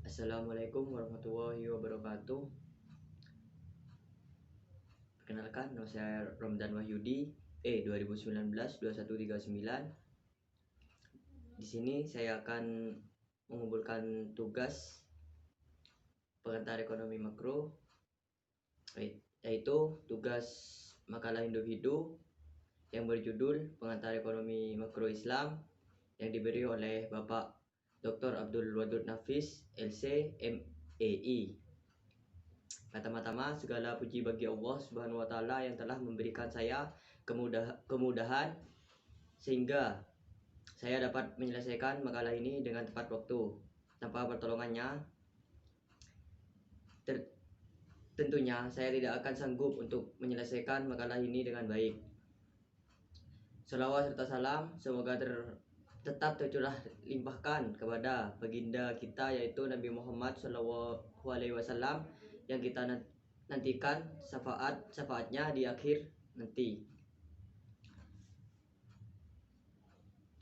Assalamualaikum warahmatullahi wabarakatuh. Perkenalkan, nama saya Romdan Wahyudi, 2019-2139. Di sini saya akan mengumpulkan tugas pengantar ekonomi makro, yaitu tugas makalah individu yang berjudul Pengantar Ekonomi Makro Islam yang diberi oleh Bapak Dr. Abdul Wadud Nafis, LC, MEI. Pertama-tama segala puji bagi Allah Subhanahu wa taala yang telah memberikan saya kemudahan sehingga saya dapat menyelesaikan makalah ini dengan tepat waktu. Tanpa pertolongannya tentunya saya tidak akan sanggup untuk menyelesaikan makalah ini dengan baik. Salawat serta salam semoga tetap tercurah limpahkan kepada baginda kita yaitu Nabi Muhammad SAW yang kita nantikan syafaatnya di akhir nanti.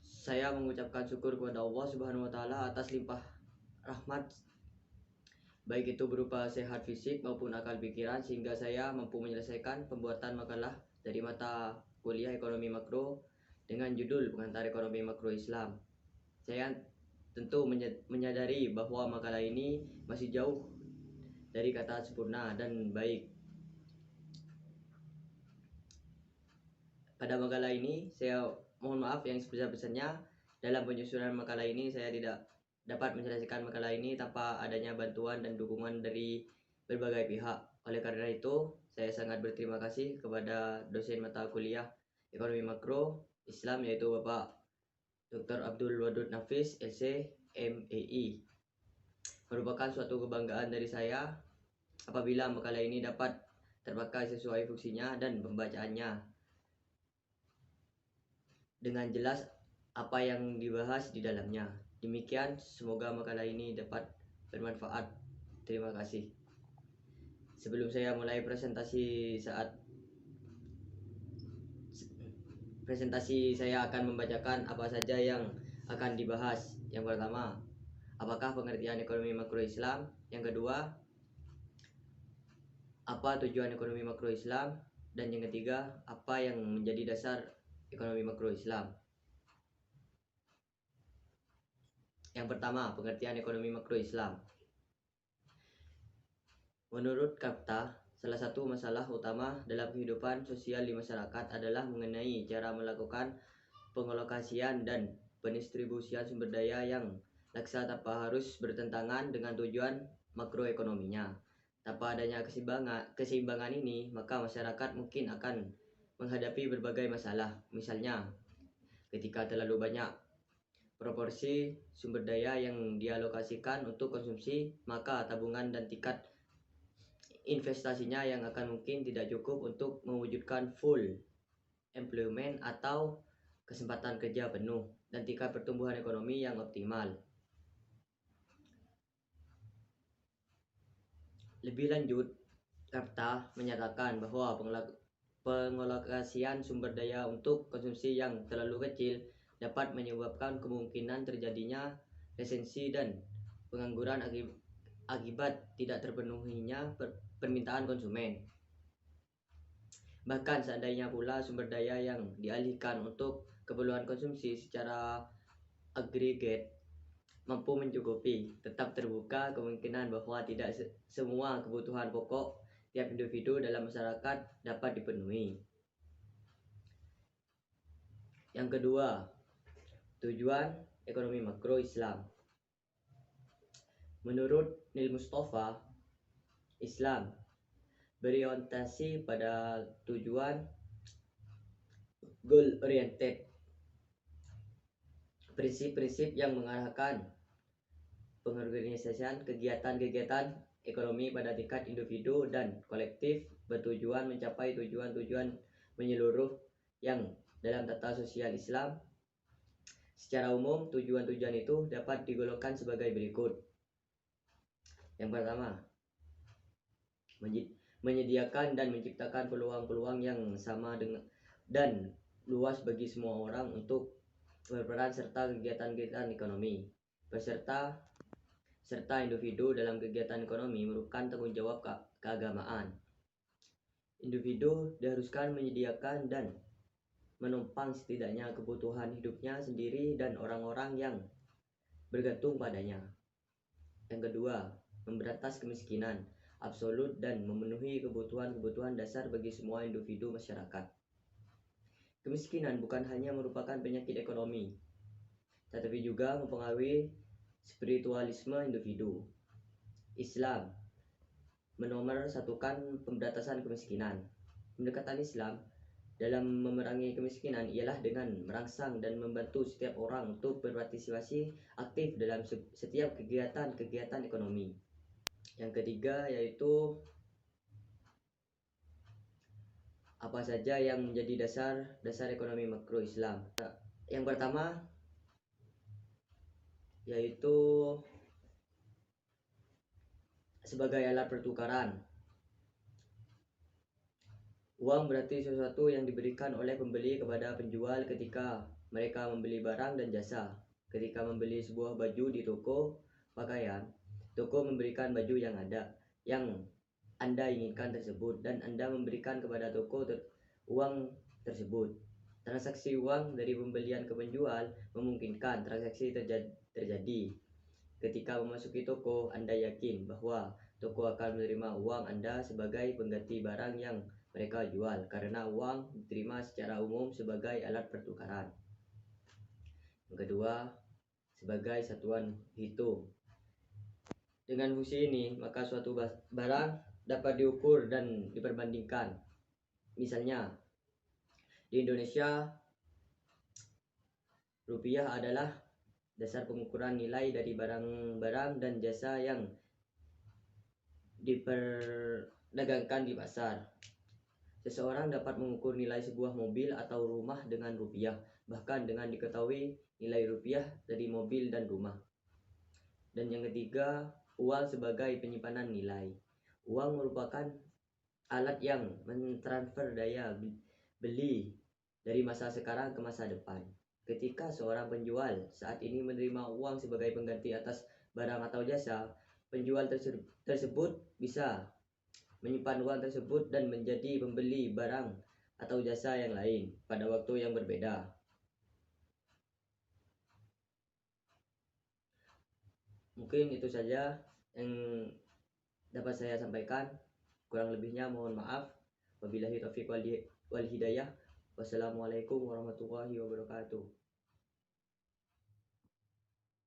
Saya mengucapkan syukur kepada Allah Subhanahu wa taala atas limpah rahmat baik itu berupa sehat fisik maupun akal pikiran sehingga saya mampu menyelesaikan pembuatan makalah dari mata kuliah ekonomi makro dengan judul Pengantar Ekonomi Makro Islam. Saya tentu menyadari bahwa makalah ini masih jauh dari kata sempurna dan baik. Pada makalah ini saya mohon maaf yang sebesar-besarnya dalam penyusunan makalah ini saya tidak dapat menyelesaikan makalah ini tanpa adanya bantuan dan dukungan dari berbagai pihak. Oleh karena itu, saya sangat berterima kasih kepada dosen mata kuliah Ekonomi Makro Islam yaitu Bapak Dr. Abdul Wadud Nafis, LC, MEI. Merupakan suatu kebanggaan dari saya apabila makalah ini dapat terpakai sesuai fungsinya dan pembacaannya dengan jelas apa yang dibahas di dalamnya. Demikian, semoga makalah ini dapat bermanfaat. Terima kasih. Sebelum saya mulai presentasi, saya akan membacakan apa saja yang akan dibahas. Yang pertama, apakah pengertian ekonomi makro Islam? Yang kedua, apa tujuan ekonomi makro Islam? Dan yang ketiga, apa yang menjadi dasar ekonomi makro Islam? Yang pertama, pengertian ekonomi makro Islam. Menurut Kapta, salah satu masalah utama dalam kehidupan sosial di masyarakat adalah mengenai cara melakukan pengalokasian dan pendistribusian sumber daya yang laksa tanpa harus bertentangan dengan tujuan makroekonominya. Tanpa adanya keseimbangan ini, maka masyarakat mungkin akan menghadapi berbagai masalah. Misalnya, ketika terlalu banyak proporsi sumber daya yang dialokasikan untuk konsumsi, maka tabungan dan tingkat investasinya yang akan mungkin tidak cukup untuk mewujudkan full employment atau kesempatan kerja penuh dan tingkat pertumbuhan ekonomi yang optimal. Lebih lanjut, Kapta menyatakan bahwa pengalokasian sumber daya untuk konsumsi yang terlalu kecil dapat menyebabkan kemungkinan terjadinya resensi dan pengangguran akibat tidak terpenuhinya permintaan konsumen. Bahkan seandainya pula sumber daya yang dialihkan untuk keperluan konsumsi secara agregat mampu mencukupi, tetap terbuka kemungkinan bahwa tidak semua kebutuhan pokok tiap individu dalam masyarakat dapat dipenuhi. Yang kedua, tujuan ekonomi makro Islam. Menurut Nil Mustafa, Islam berorientasi pada tujuan goal oriented, prinsip-prinsip yang mengarahkan pengorganisasian kegiatan-kegiatan ekonomi pada tingkat individu dan kolektif bertujuan mencapai tujuan-tujuan menyeluruh yang dalam tata sosial Islam. Secara umum, tujuan-tujuan itu dapat digolongkan sebagai berikut. Yang pertama, menyediakan dan menciptakan peluang-peluang yang sama dan luas bagi semua orang untuk berperan serta kegiatan-kegiatan ekonomi. Peserta serta individu dalam kegiatan ekonomi merupakan tanggung jawab keagamaan. Individu diharuskan menyediakan dan menopang setidaknya kebutuhan hidupnya sendiri dan orang-orang yang bergantung padanya. Yang kedua, memberantas kemiskinan absolut dan memenuhi kebutuhan-kebutuhan dasar bagi semua individu masyarakat. Kemiskinan bukan hanya merupakan penyakit ekonomi, tetapi juga mempengaruhi spiritualisme individu. Islam menomorsatukan pemberantasan kemiskinan. Pendekatan Islam dalam memerangi kemiskinan ialah dengan merangsang dan membantu setiap orang untuk berpartisipasi aktif dalam setiap kegiatan-kegiatan ekonomi. Yang ketiga yaitu apa saja yang menjadi dasar ekonomi makro Islam. Yang pertama yaitu sebagai alat pertukaran. Uang berarti sesuatu yang diberikan oleh pembeli kepada penjual ketika mereka membeli barang dan jasa. Ketika membeli sebuah baju di toko pakaian, toko memberikan baju yang Anda inginkan tersebut dan Anda memberikan kepada toko uang tersebut. Transaksi uang dari pembelian ke penjual memungkinkan transaksi terjadi. Ketika memasuki toko, Anda yakin bahwa toko akan menerima uang Anda sebagai pengganti barang yang mereka jual, karena uang diterima secara umum sebagai alat pertukaran. Yang kedua, sebagai satuan hitung. Dengan fungsi ini, maka suatu barang dapat diukur dan diperbandingkan. Misalnya, di Indonesia, rupiah adalah dasar pengukuran nilai dari barang-barang dan jasa yang diperdagangkan di pasar. Seseorang dapat mengukur nilai sebuah mobil atau rumah dengan rupiah, bahkan dengan diketahui nilai rupiah dari mobil dan rumah. Dan yang ketiga, uang sebagai penyimpanan nilai. Uang merupakan alat yang mentransfer daya beli dari masa sekarang ke masa depan. Ketika seorang penjual saat ini menerima uang sebagai pengganti atas barang atau jasa, penjual tersebut bisa menyimpan uang tersebut dan menjadi pembeli barang atau jasa yang lain pada waktu yang berbeda. Mungkin itu saja yang dapat saya sampaikan. Kurang lebihnya mohon maaf. Wabillahi taufiq wal hidayah. Wassalamualaikum warahmatullahi wabarakatuh.